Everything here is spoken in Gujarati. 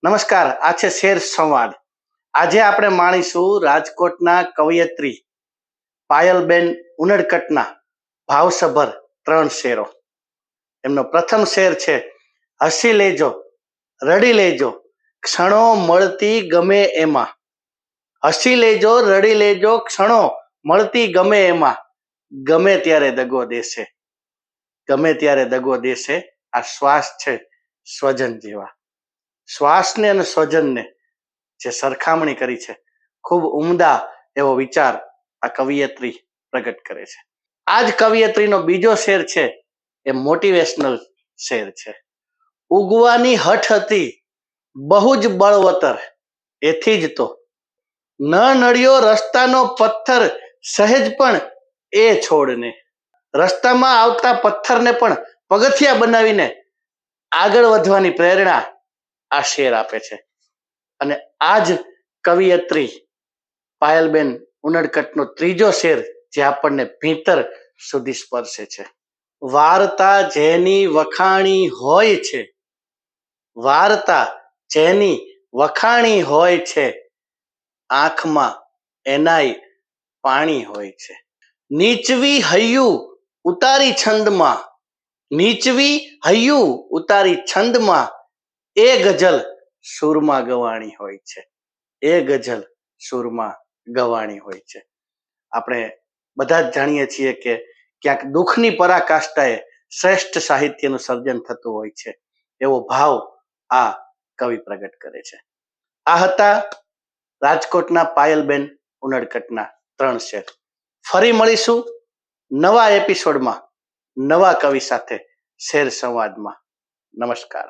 નમસ્કાર, આ છે શેર સંવાદ. આજે આપણે માણીશું રાજકોટના કવયત્રી પાયલબેન ઉનડકટના ભાવસભર 3 શેરો. એમનો પ્રથમ શેર છે, હસી લેજો રડી લેજો ક્ષણો મળતી ગમે એમાં. હસી લેજો રડી લેજો ક્ષણો મળતી ગમે એમાં. ગમે ત્યારે દગો દેશે, ગમે ત્યારે દગો દેશે. આ શ્વાસ છે સ્વજન જેવા. શ્વાસને અને સ્વજનને જે સરખામણી કરી છે, ખૂબ ઉમદા એવો વિચાર આ કવિયત્રી પ્રગટ કરે છે. આ જ કવિયત્રીનો બીજો શેર છે એ મોટિવેશનલ શેર છે. ઉગવાની હઠ હતી બહુ જ બળવતર, એથી જ તો ન નડ્યો રસ્તાનો પથ્થર સહેજ પણ એ છોડને. રસ્તામાં આવતા પથ્થરને પણ પગથિયા બનાવીને આગળ વધવાની પ્રેરણા આ શેર આપે છે. અને આ જ કવિયત્રી પાયલબેન ઉનડકટનો ત્રીજો શેર જે આપણને ભીતર સુધી સ્પર્શે છે. વાર્તા જેની વખાણી હોય છે, વાર્તા જેની વખાણી હોય છે, આંખમાં એનાય પાણી હોય છે. નીચવી હૈયું ઉતારી છંદમાં, નીચવી હૈયું ઉતારી છંદમાં, એ ગઝલ સૂરમાં ગવાણી હોય છે, એ ગઝલ સૂરમાં ગવાણી હોય છે. આપણે બધા જ જાણીએ છીએ કે ક્યાંક દુઃખની પરાકાષ્ઠાએ શ્રેષ્ઠ સાહિત્યનું સર્જન થતું હોય છે. એવો ભાવ આ કવિ પ્રગટ કરે છે. આ હતા રાજકોટના પાયલબેન ઉનડકટના 3 શેર. ફરી મળીશું નવા એપિસોડમાં નવા કવિ સાથે શેર સંવાદમાં. નમસ્કાર.